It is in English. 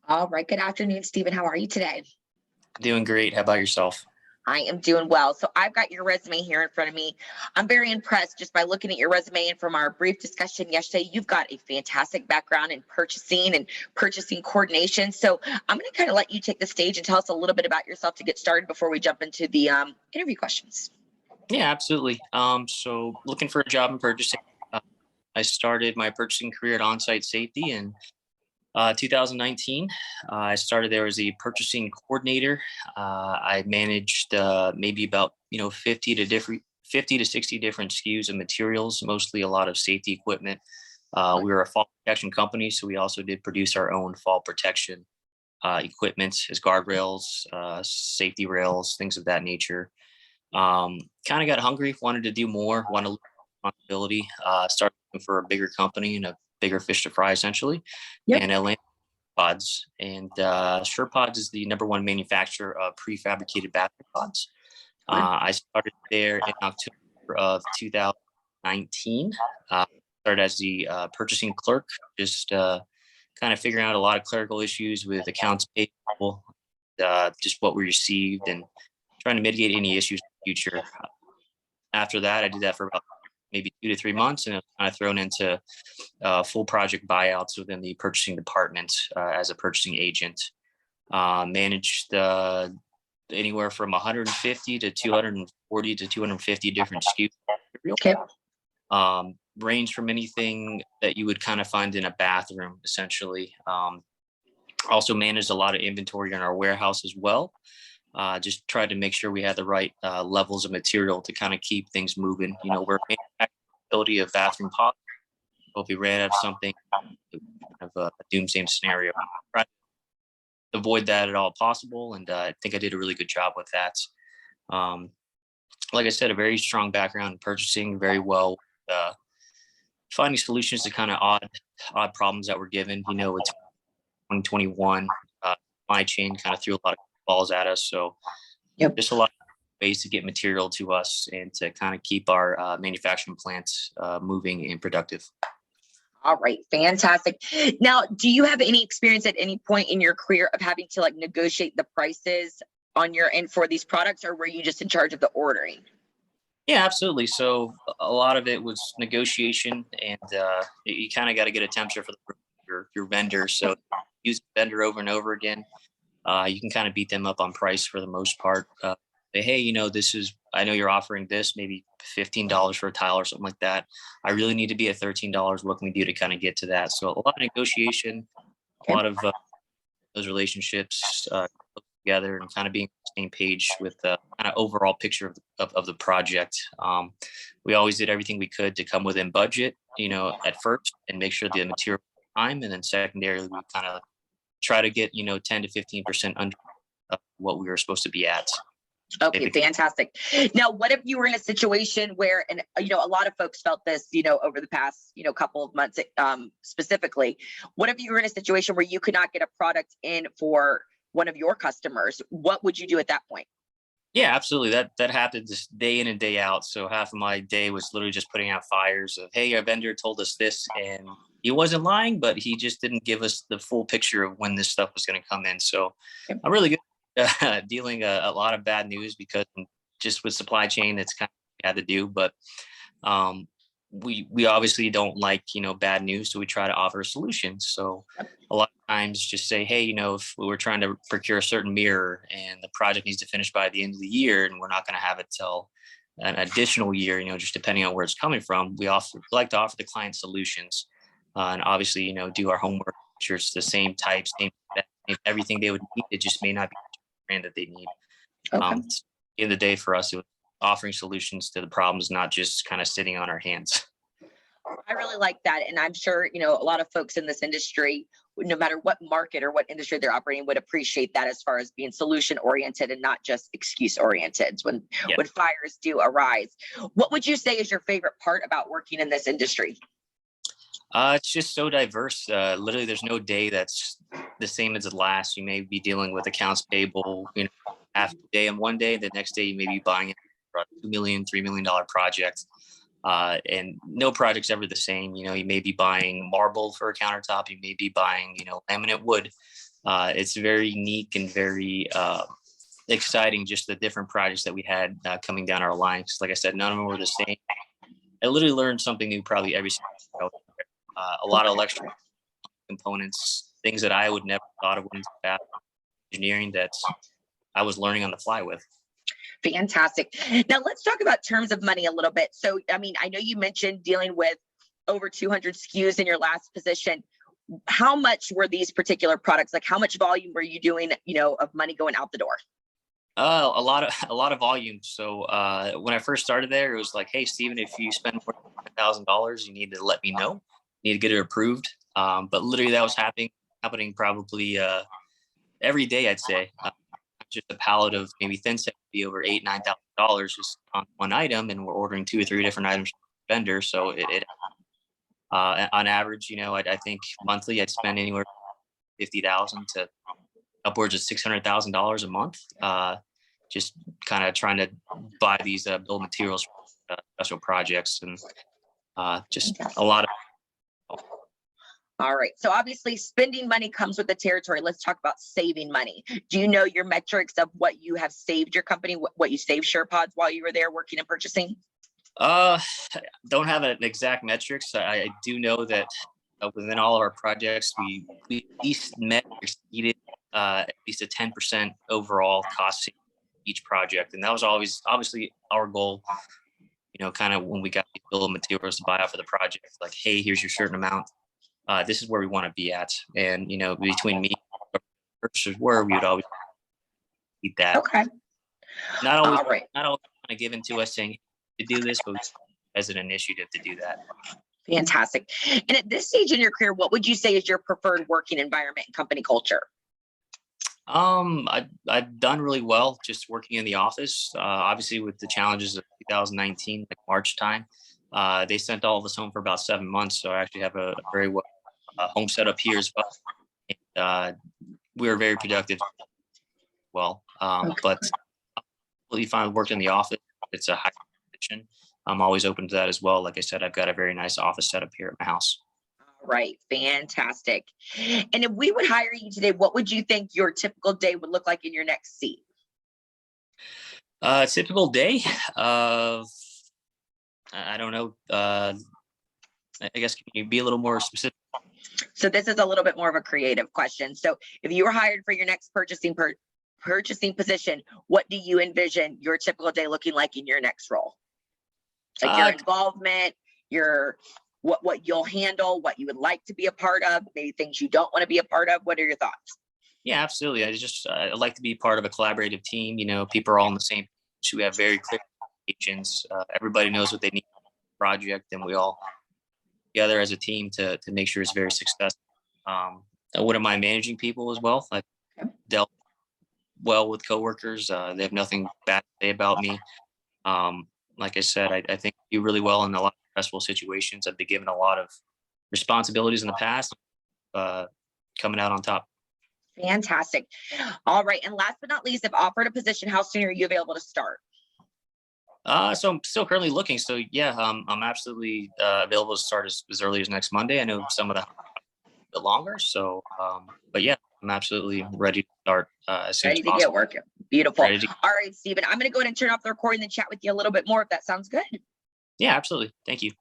All right. Good afternoon, Stephen. How are you today? Doing great. How about yourself? I am doing well. So I've got your resume here in front of me. I'm very impressed just by looking at your resume and from our brief discussion yesterday. You've got a fantastic background in purchasing and purchasing coordination. So I'm going to kind of let you take the stage and tell us a little bit about yourself to get started before we jump into the interview questions. Yeah, absolutely. So looking for a job in purchasing. Uh, I started my purchasing career at Onsite Safety in 2019. I started there as a purchasing coordinator. I managed maybe about 50 to 60 different SKUs of materials, mostly a lot of safety equipment. We were a fall protection company, so we also did produce our own fall protection equipment as guardrails, safety rails, things of that nature. Kind of got hungry, wanted to do more, wanted responsibility. Started looking for a bigger company and a bigger fish to fry, essentially. Yep. And Atlanta Pods, and SurePods is the number one manufacturer of prefabricated bathroom pods. I started there in October of 2019. Started as the purchasing clerk, just kind of figuring out a lot of clerical issues with accounts payable, just what we received, and trying to mitigate any issues in the future. After that, I did that for about maybe 2 to 3 months, and I was kind of thrown into full project buyouts within the purchasing department as a purchasing agent. Managed anywhere from 150 to 240 to 250 different SKUs. Okay. Range from anything that you would kind of find in a bathroom, essentially. Also managed a lot of inventory in our warehouse as well. Just tried to make sure we had the right levels of material to kind of keep things moving. We're manufacturability of bathroom pots. But if we ran out of something, it kind of a doomsday scenario. Try to avoid that at all possible, and I think I did a really good job with that. Like I said, a very strong background in purchasing, very well finding solutions to kind of odd problems that were given. It's 2021. Supply chain kind of threw a lot of balls at us, so Yep. just a lot of ways to get material to us and to kind of keep our manufacturing plants moving and productive. All right, fantastic. Now, do you have any experience at any point in your career of having to negotiate the prices on your end for these products, or were you just in charge of the ordering? Yeah, absolutely. So a lot of it was negotiation, and you kind of got to get a temperature for your vendor. So use the vendor over and over again. You can kind of beat them up on price for the most part. Say, hey, I know you're offering this, maybe $15 for a tile or something like that. I really need to be at $13. What can we do to kind of get to that? So a lot of negotiation, a lot of those relationships together, and kind of being on the same page with the kind of overall picture of the project. We always did everything we could to come within budget, at first, and make sure the material time, and then secondarily we kind of try to get 10 to 15% under what we were supposed to be at. Okay, fantastic. Now, what if you were in a situation where, and a lot of folks felt this, over the past, couple of months, specifically, what if you were in a situation where you could not get a product in for one of your customers? What would you do at that point? Yeah, absolutely. That happens day in and day out. So half of my day was literally just putting out fires of, hey, our vendor told us this, and he wasn't lying, but he just didn't give us the full picture of when this stuff was going to come in. So I'm really good dealing a lot of bad news, because just with supply chain, it's kind of had to do. But we obviously don't like bad news, so we try to offer solutions. So a lot of times just say, hey, if we were trying to procure a certain mirror and the project needs to finish by the end of the year, and we're not going to have it till an additional year, just depending on where it's coming from, we like to offer the client solutions, and obviously do our homework, make sure it's the same type, same everything they would need. It just may not be the brand that they need. Okay. At the end of the day, for us, it was offering solutions to the problems, not just kind of sitting on our hands. I really like that. And I'm sure, a lot of folks in this industry, no matter what market or what industry they're operating, would appreciate that, as far as being solution oriented and not just excuse oriented when fires do arise. What would you say is your favorite part about working in this industry? It's just so diverse. Literally, there's no day that's the same as the last. You may be dealing with accounts payable, half the day, and one day, the next day you may be buying a $2 million, $3 million project. And no project's ever the same. You may be buying marble for a countertop. You may be buying, laminate wood. It's very unique and very exciting, just the different projects that we had coming down our line. 'Cause like I said, none of them were the same. I literally learned something new probably every single day. A lot of electrical components, things that I would never thought of when it's engineering that I was learning on the fly with. Fantastic. Now let's talk about terms of money a little bit. So, I mean, I know you mentioned dealing with over 200 SKUs in your last position. How much were these particular products? Like how much volume were you doing, of money going out the door? A lot of volume. So when I first started there, it was like, hey, Steven, if you spend more than $1,000, you need to let me know. You need to get it approved. But literally, that was happening probably every day, I'd say. Just a pallet of maybe thin set would be over $8,000-9,000 just on one item, and we're ordering 2 or 3 different items from the vendor. So on average, I think monthly I'd spend anywhere from 50,000 to upwards of $600,000 a month. Just kind of trying to buy these build materials for special projects, and just a lot of. All right. So obviously spending money comes with the territory. Let's talk about saving money. Do you know your metrics of what you have saved your company, what you saved SurePods while you were there working and purchasing? Don't have an exact metrics. I do know that within all of our projects, we at least met or exceeded at least a 10% overall cost savings each project. And that was always obviously our goal, kind of when we got the bill of materials to buy out for the project, like, hey, here's your certain amount. This is where we want to be at. And, between me and purchasers we would always eat that. Okay. Not always, All right. not always kind of given to us saying to do this, but as an initiative to do that. Fantastic. And at this stage in your career, what would you say is your preferred working environment and company culture? I've done really well just working in the office. Obviously, with the challenges of 2019, like March time, they sent all of us home for about 7 months. So I actually have a very well home setup here as well. And, we were very productive. Well, but really fine working in the office. It's a high position. I'm always open to that as well. Like I said, I've got a very nice office setup here at my house. All right. Fantastic. And if we would hire you today, what would you think your typical day would look like in your next seat? Typical day. I don't know. I guess can you be a little more specific? So this is a little bit more of a creative question. So if you were hired for your next purchasing position, what do you envision your typical day looking like in your next role? Like your involvement, what you'll handle, what you would like to be a part of, maybe things you don't want to be a part of. What are your thoughts? Yeah, absolutely. I like to be part of a collaborative team. People are all on the same page. We have very clear expectations. Everybody knows what they need for the project, and we all together as a team to make sure it's very successful. I wouldn't mind managing people as well. I've dealt well with coworkers. They have nothing bad to say about me. Like I said, I think I do really well in a lot of stressful situations. I've been given a lot of responsibilities in the past, coming out on top. Fantastic. All right. And last but not least, if offered a position, how soon are you available to start? So I'm still currently looking. So yeah, I'm absolutely available to start as early as next Monday. I know some of the a bit longer. So, but yeah, I'm absolutely ready to start as soon as Ready to possible. get working. Beautiful. Ready to- All right, Steven, I'm going to go ahead and turn off the recording and chat with you a little bit more if that sounds good. Yeah, absolutely. Thank you.